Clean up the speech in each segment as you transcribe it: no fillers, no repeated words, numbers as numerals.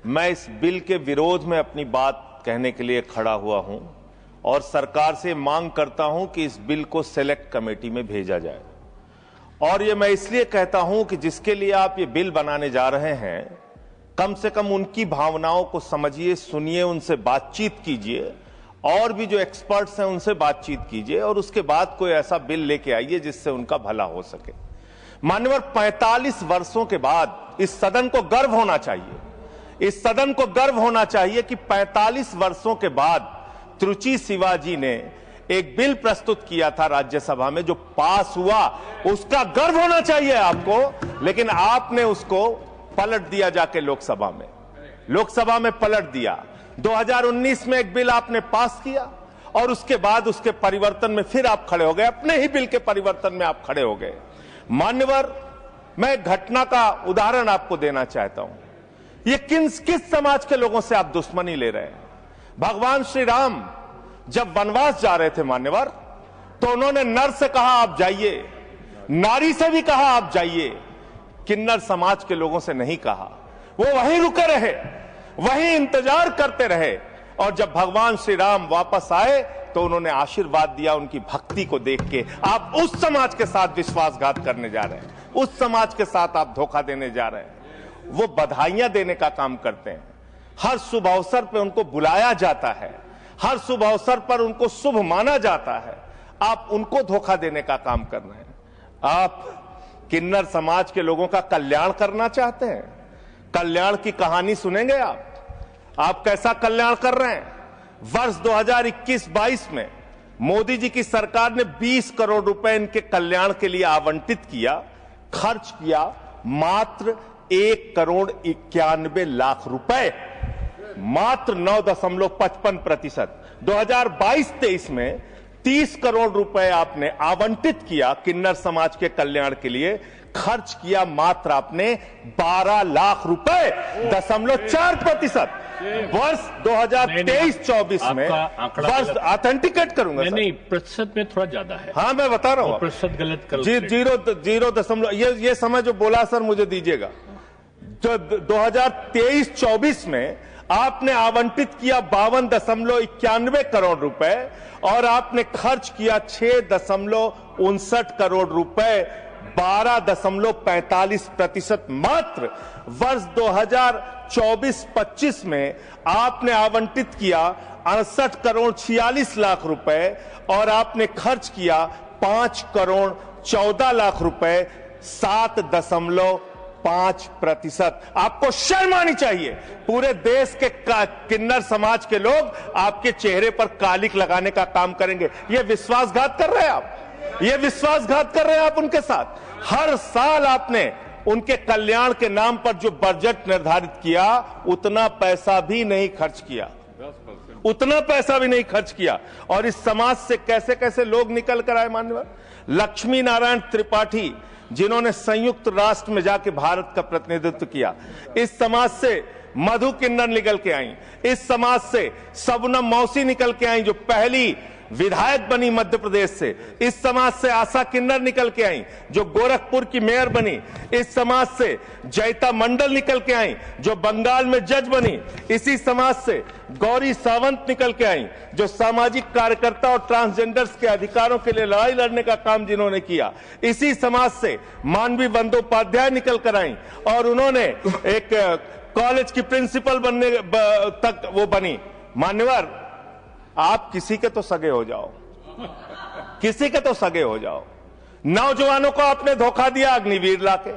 मैं इस बिल के विरोध में अपनी बात कहने के लिए खड़ा हुआ हूं और सरकार से मांग करता हूं कि इस बिल को सेलेक्ट कमेटी में भेजा जाए। और ये मैं इसलिए कहता हूं कि जिसके लिए आप ये बिल बनाने जा रहे हैं, कम से कम उनकी भावनाओं को समझिए, सुनिए, उनसे बातचीत कीजिए और भी जो एक्सपर्ट्स हैं उनसे बातचीत कीजिए और उसके बाद कोई ऐसा बिल लेके आइए जिससे उनका भला हो सके। मान्यवर, 45 वर्षों के बाद इस सदन को गर्व होना चाहिए, इस सदन को गर्व होना चाहिए कि 45 वर्षों के बाद त्रुचि शिवाजी ने एक बिल प्रस्तुत किया था राज्यसभा में जो पास हुआ, उसका गर्व होना चाहिए आपको। लेकिन आपने उसको पलट दिया, जाके लोकसभा में पलट दिया। 2019 में एक बिल आपने पास किया और उसके बाद उसके परिवर्तन में फिर आप खड़े हो गए, अपने ही बिल के परिवर्तन में आप खड़े हो गए। मान्यवर, मैं एक घटना का उदाहरण आपको देना चाहता हूं। ये किस समाज के लोगों से आप दुश्मनी ले रहे हैं? भगवान श्री राम जब वनवास जा रहे थे मान्यवर, तो उन्होंने नर से कहा आप जाइए, नारी से भी कहा आप जाइए, किन्नर समाज के लोगों से नहीं कहा। वो वहीं रुके रहे, वहीं इंतजार करते रहे और जब भगवान श्री राम वापस आए तो उन्होंने आशीर्वाद दिया उनकी भक्ति को देख के। आप उस समाज के साथ विश्वासघात करने जा रहे हैं, उस समाज के साथ आप धोखा देने जा रहे हैं। वो बधाइयां देने का काम करते हैं, हर शुभ अवसर पर उनको बुलाया जाता है, हर शुभ अवसर पर उनको शुभ माना जाता है। आप उनको धोखा देने का काम कर रहे हैं। आप किन्नर समाज के लोगों का कल्याण करना चाहते हैं? कल्याण की कहानी सुनेंगे आप कैसा कल्याण कर रहे हैं? वर्ष 2021-22 में मोदी जी की सरकार ने 20 करोड़ रुपए इनके कल्याण के लिए आवंटित किया, खर्च किया मात्र 1 करोड़ 91 लाख रुपए, मात्र 9.55%। 2022-23 में 30 करोड़ रुपए आपने आवंटित किया किन्नर समाज के कल्याण के लिए, खर्च किया मात्र आपने 12 लाख रुपए, 0.4%। वर्ष 2023-24 में वर्ष ऑथेंटिकेट करूंगा नहीं, प्रतिशत में थोड़ा ज्यादा है। हाँ, मैं बता रहा हूं, प्रतिशत गलत करो। 0.0 ये समय जो बोला सर मुझे दीजिएगा। जो 2023-24 में आपने आवंटित किया 52.91 करोड़ रुपए और आपने खर्च किया 6.59 करोड़ रुपए, 12.45% मात्र। वर्ष 2024-25 में आपने आवंटित किया 68 करोड़ 46 लाख रुपए और आपने खर्च किया 5 करोड़ 14 लाख रुपए, 7.5%। आपको शर्म आनी चाहिए। पूरे देश के किन्नर समाज के लोग आपके चेहरे पर कालिक लगाने का काम करेंगे। ये विश्वासघात कर रहे हैं आप, ये विश्वासघात कर रहे हैं आप उनके साथ। हर साल आपने उनके कल्याण के नाम पर जो बजट निर्धारित किया, उतना पैसा भी नहीं खर्च किया, उतना पैसा भी नहीं खर्च किया। और इस समाज से कैसे कैसे लोग निकल कर आए मान्यवर। लक्ष्मी नारायण त्रिपाठी, जिन्होंने संयुक्त राष्ट्र में जाके भारत का प्रतिनिधित्व किया, इस समाज से मधु किन्नर निकल के आई, इस समाज से सबनम मौसी निकल के आई जो पहली विधायक बनी मध्य प्रदेश से, इस समाज से आशा किन्नर निकल के आई जो गोरखपुर की मेयर बनी, इस समाज से जयता मंडल निकल के आई जो बंगाल में जज बनी, इसी समाज से गौरी सावंत निकल के आई जो सामाजिक कार्यकर्ता और ट्रांसजेंडर्स के अधिकारों के लिए लड़ाई लड़ने का काम जिन्होंने किया, इसी समाज से मानवी बंदोपाध्याय निकल कर आई और उन्होंने एक कॉलेज की प्रिंसिपल बनने तक वो बनी। मान्यवर, आप किसी के तो सगे हो जाओ, किसी के तो सगे हो जाओ। नौजवानों को आपने धोखा दिया अग्निवीर लाके,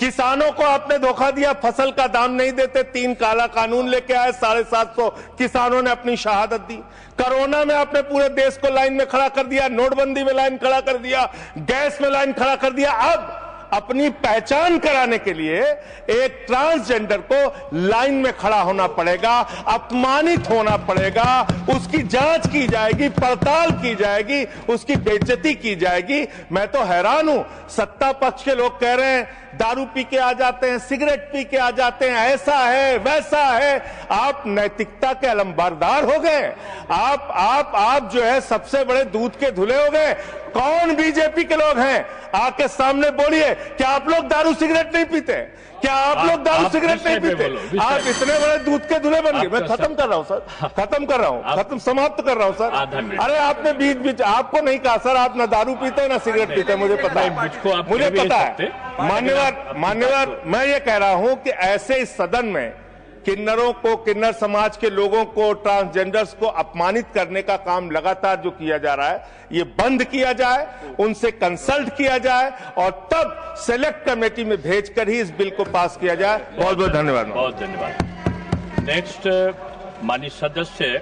किसानों को आपने धोखा दिया, फसल का दाम नहीं देते, 3 काला कानून लेके आए, 750 किसानों ने अपनी शहादत दी। कोरोना में आपने पूरे देश को लाइन में खड़ा कर दिया, नोटबंदी में लाइन खड़ा कर दिया, गैस में लाइन खड़ा कर दिया। अब अपनी पहचान कराने के लिए एक ट्रांसजेंडर को लाइन में खड़ा होना पड़ेगा, अपमानित होना पड़ेगा, उसकी जांच की जाएगी, पड़ताल की जाएगी, उसकी बेइज्जती की जाएगी। मैं तो हैरान हूं, सत्ता पक्ष के लोग कह रहे हैं दारू पी के आ जाते हैं, सिगरेट पी के आ जाते हैं, ऐसा है वैसा है। आप नैतिकता के अलंबारदार हो गए। आप जो है सबसे बड़े दूध के धुले हो गए। कौन बीजेपी के लोग हैं? आके सामने बोलिए, क्या आप लोग दारू सिगरेट नहीं पीते? क्या आप लोग दारू सिगरेट नहीं पीते? आप इतने बड़े दूध के धुले बन गए। मैं खत्म कर रहा हूं सर, समाप्त कर रहा हूं सर। अरे आपने बीच आपको नहीं कहा सर, आप ना दारू पीते हैं ना सिगरेट पीते हैं, मुझे पता है, मुझे पता है। मान्यवर, मैं ये कह रहा हूं कि ऐसे इस सदन में किन्नरों को, किन्नर समाज के लोगों को, ट्रांसजेंडर्स को अपमानित करने का काम लगातार जो किया जा रहा है, ये बंद किया जाए, उनसे कंसल्ट किया जाए और तब सेलेक्ट कमेटी में भेजकर ही इस बिल को पास किया जाए। बहुत बहुत धन्यवाद। बहुत धन्यवाद। नेक्स्ट माननीय सदस्य